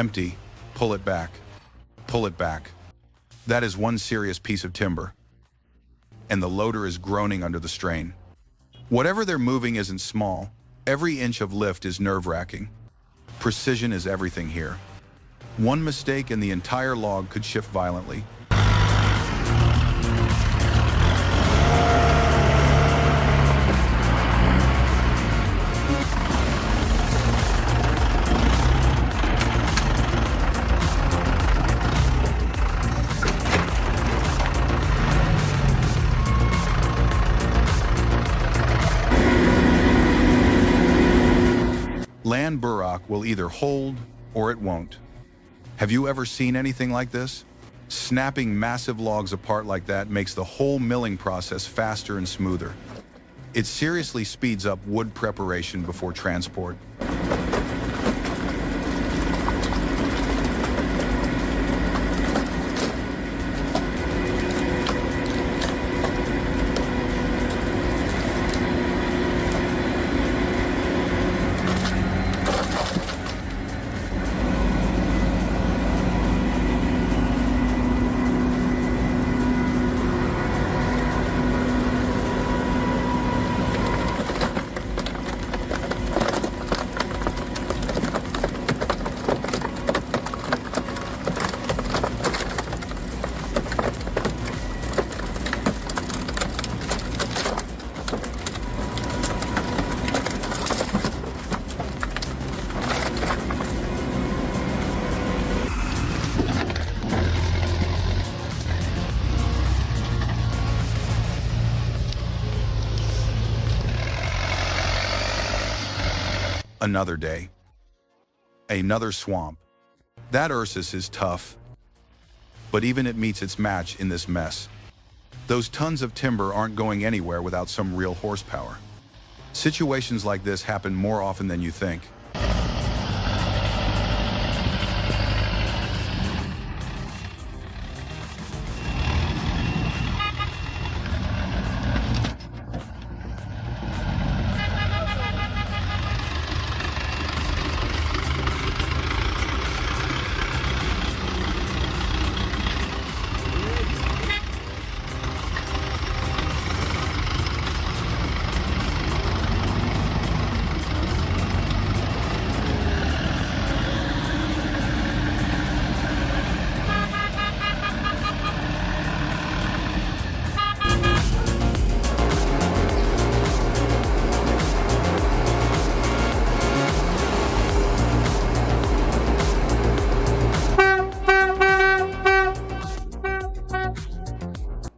Empty. Pull it back. Pull it back. That is one serious piece of timber. And the loader is groaning under the strain. Whatever they're moving isn't small. Every inch of lift is nerve-wracking. Precision is everything here. One mistake and the entire log could shift violently. Land burrock will either hold or it won't. Have you ever seen anything like this? Snapping massive logs apart like that makes the whole milling process faster and smoother. It seriously speeds up wood preparation before transport. Another day. Another swamp. That Ursus is tough, but even it meets its match in this mess. Those tons of timber aren't going anywhere without some real horsepower. Situations like this happen more often than you think.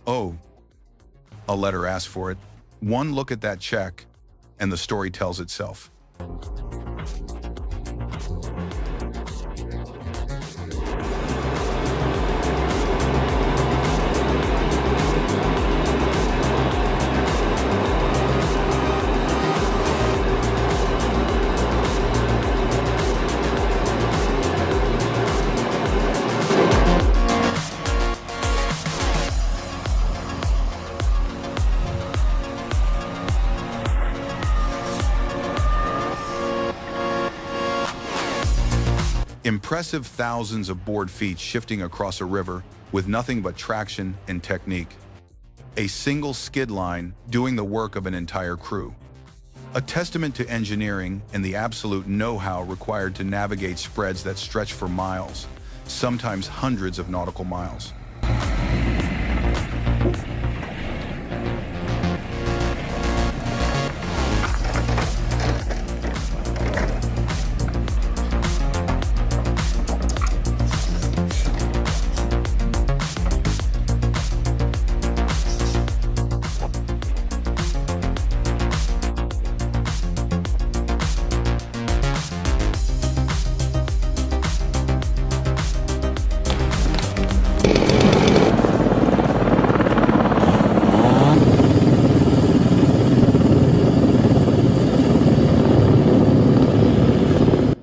Oh, a letter asked for it. One look at that check, and the story tells itself. Impressive thousands of board feet shifting across a river with nothing but traction and technique. A single skid line doing the work of an entire crew. A testament to engineering and the absolute know-how required to navigate spreads that stretch for miles, sometimes hundreds of nautical miles.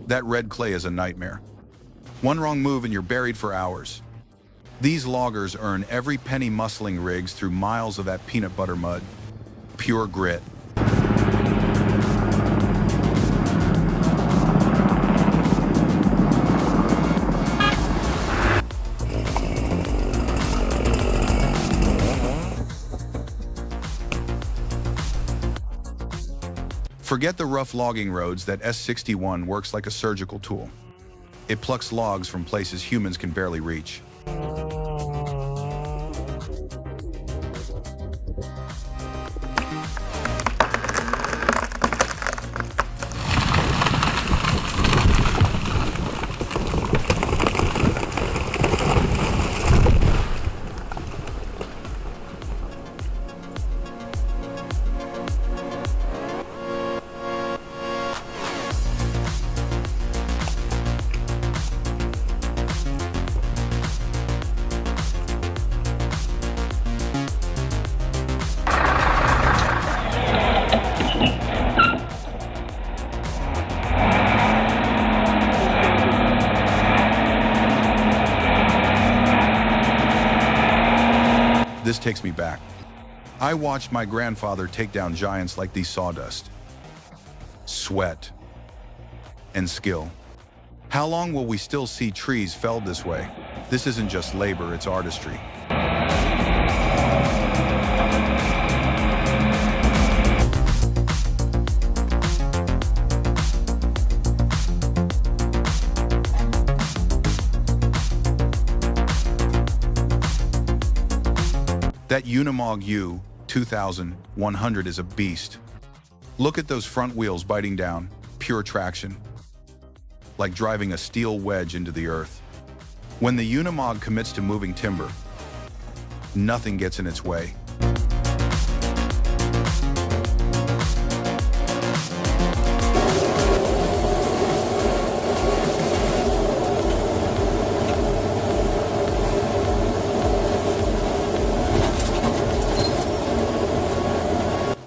That red clay is a nightmare. One wrong move and you're buried for hours. These loggers earn every penny muscling rigs through miles of that peanut butter mud. Pure grit. Forget the rough logging roads. That S61 works like a surgical tool. It plucks logs from places humans can barely reach. This takes me back. I watched my grandfather take down giants like these sawdust. Sweat and skill. How long will we still see trees felled this way? This isn't just labor, it's artistry. That Unimog U2100 is a beast. Look at those front wheels biting down, pure traction. Like driving a steel wedge into the earth. When the Unimog commits to moving timber, nothing gets in its way.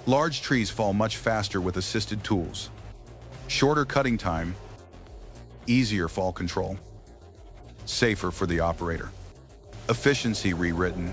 Large trees fall much faster with assisted tools. Shorter cutting time, easier fall control. Safer for the operator. Efficiency rewritten.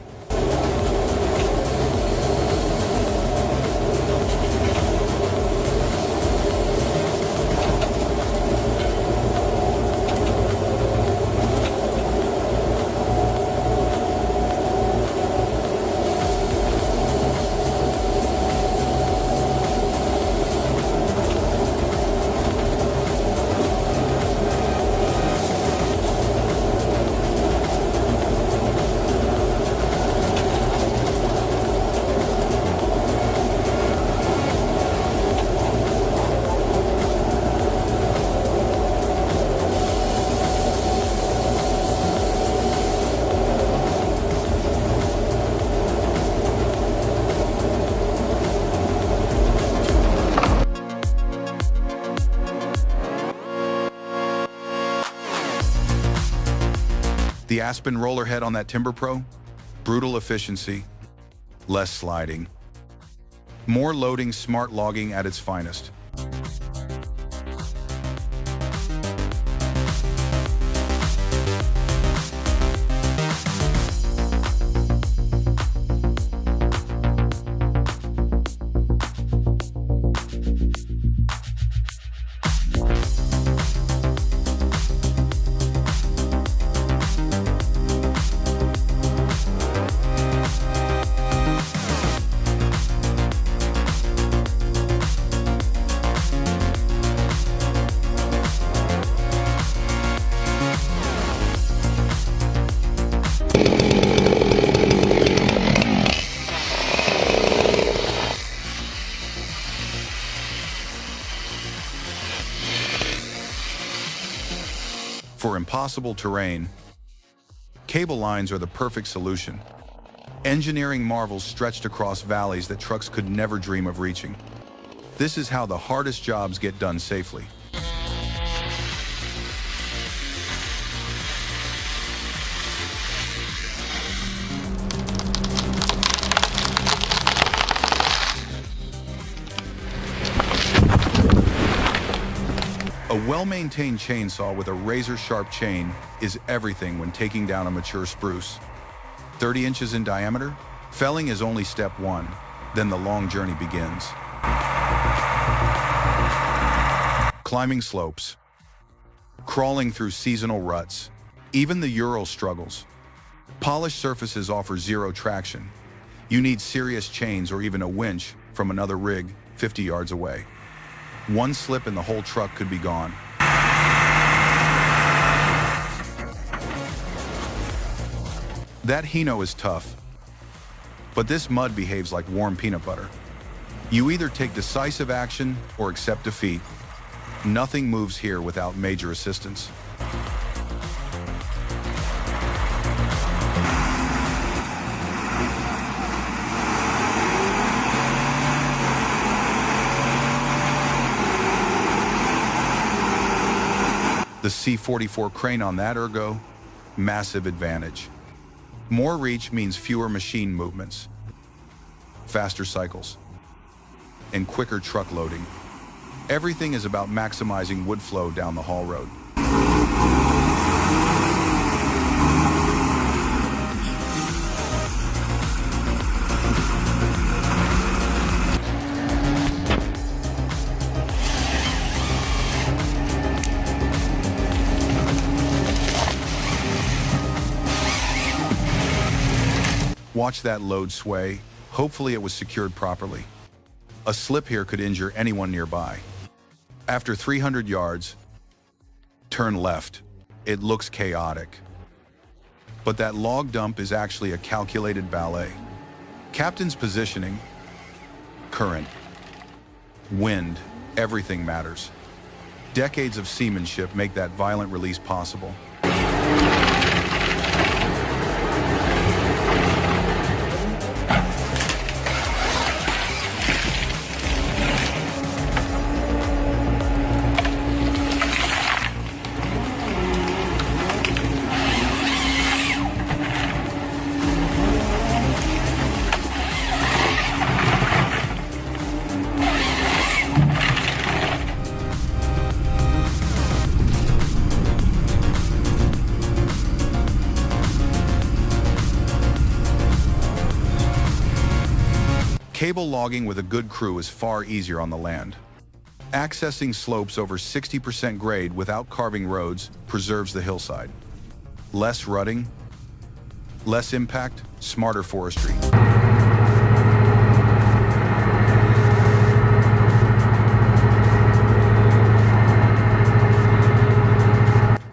The Aspen roller head on that Timber Pro? Brutal efficiency, less sliding. More loading, smart logging at its finest. For impossible terrain, cable lines are the perfect solution. Engineering marvels stretched across valleys that trucks could never dream of reaching. This is how the hardest jobs get done safely. A well-maintained chainsaw with a razor-sharp chain is everything when taking down a mature spruce. 30 inches in diameter? Felling is only step one, then the long journey begins. Climbing slopes. Crawling through seasonal ruts. Even the Ural struggles. Polished surfaces offer zero traction. You need serious chains or even a winch from another rig 50 yards away. One slip and the whole truck could be gone. That Hino is tough, but this mud behaves like warm peanut butter. You either take decisive action or accept defeat. Nothing moves here without major assistance. The C-44 crane on that ergo, massive advantage. More reach means fewer machine movements, faster cycles, and quicker truck loading. Everything is about maximizing wood flow down the haul road. Watch that load sway. Hopefully it was secured properly. A slip here could injure anyone nearby. After 300 yards, turn left. It looks chaotic. But that log dump is actually a calculated ballet. Captain's positioning, current, wind, everything matters. Decades of seamanship make that violent release possible. Cable logging with a good crew is far easier on the land. Accessing slopes over 60% grade without carving roads preserves the hillside. Less rutting, less impact, smarter forestry.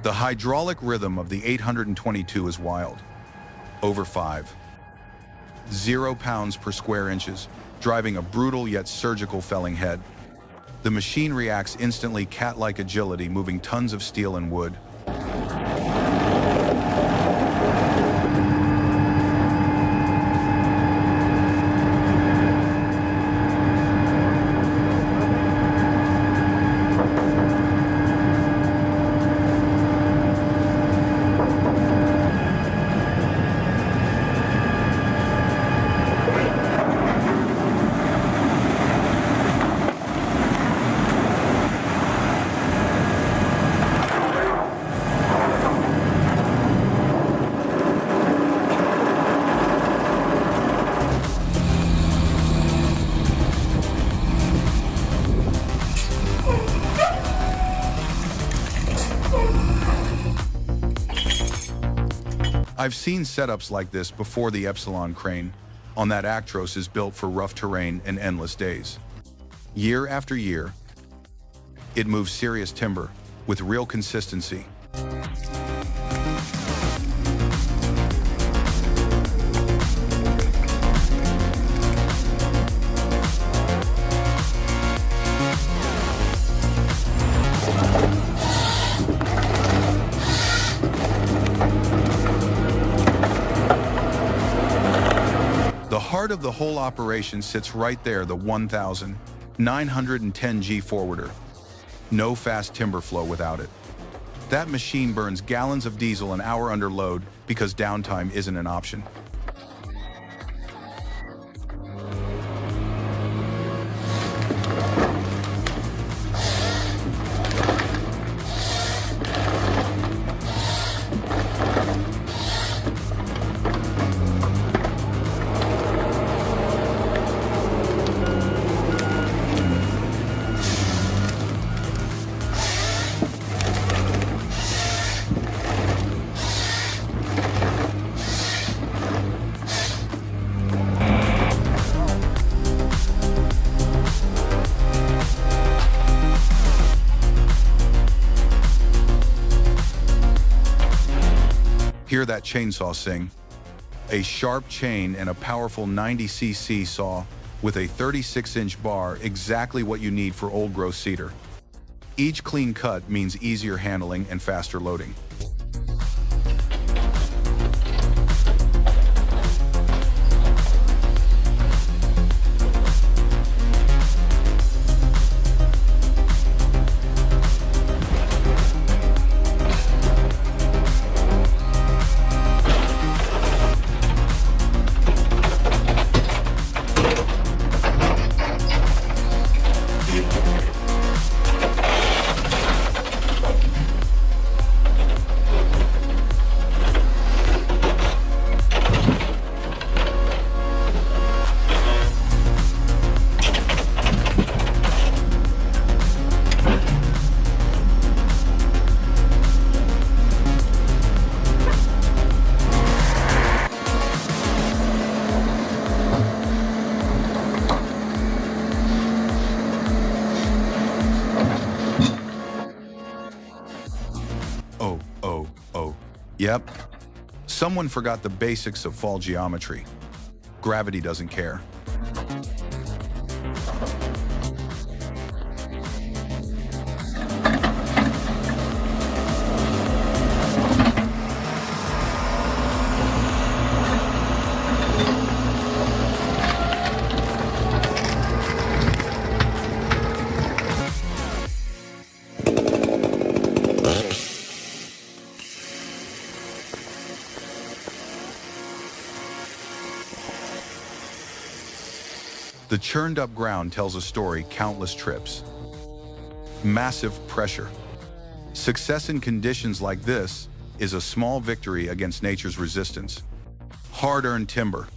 The hydraulic rhythm of the 822 is wild. Over 5. 0 pounds per square inches, driving a brutal yet surgical felling head. The machine reacts instantly, cat-like agility, moving tons of steel and wood. I've seen setups like this before. The Epsilon crane on that Actros is built for rough terrain and endless days. Year after year, it moves serious timber with real consistency. The heart of the whole operation sits right there, the 1,910G forwarder. No fast timber flow without it. That machine burns gallons of diesel an hour under load because downtime isn't an option. Hear that chainsaw sing? A sharp chain and a powerful 90cc saw with a 36-inch bar, exactly what you need for old-growth cedar. Each clean cut means easier handling and faster loading. Yep. Someone forgot the basics of fall geometry. Gravity doesn't care. The churned-up ground tells a story countless trips. Massive pressure. Success in conditions like this is a small victory against nature's resistance. Hard-earned timber.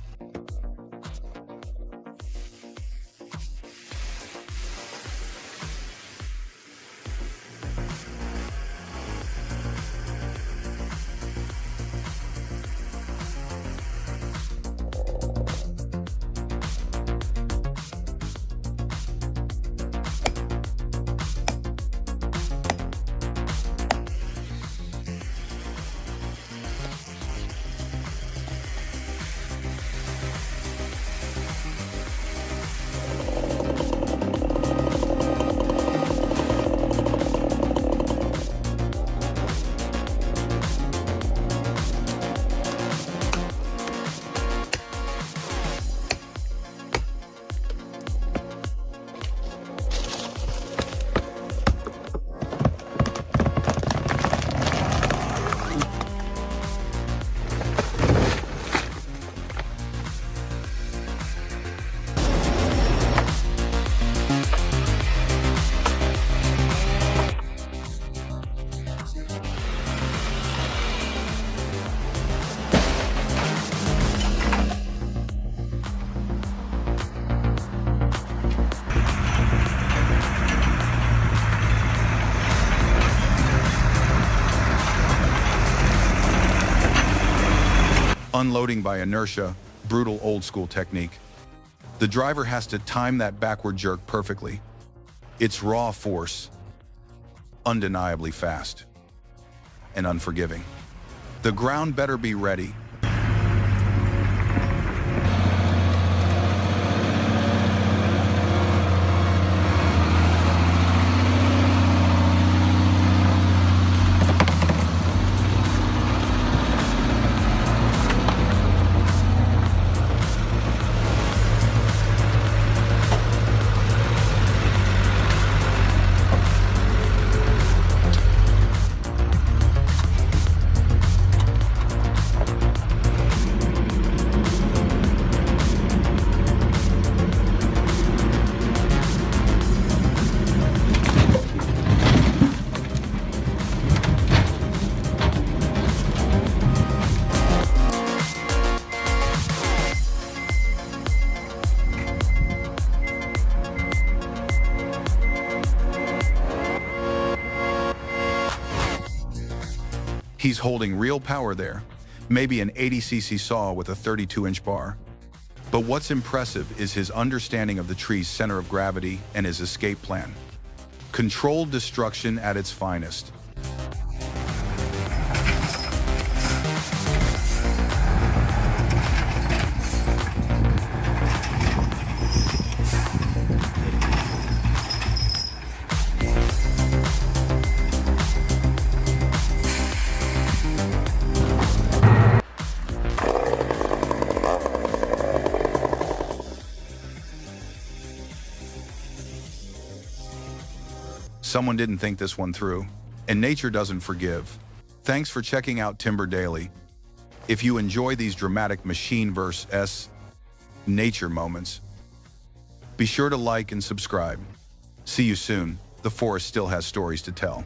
Unloading by inertia, brutal old-school technique. The driver has to time that backward jerk perfectly. It's raw force, undeniably fast, and unforgiving. The ground better be ready. He's holding real power there, maybe an 80cc saw with a 32-inch bar. But what's impressive is his understanding of the tree's center of gravity and his escape plan. Controlled destruction at its finest. Someone didn't think this one through, and nature doesn't forgive. Thanks for checking out Timber Daily. If you enjoy these dramatic machine vs. nature moments, be sure to like and subscribe. See you soon. The forest still has stories to tell.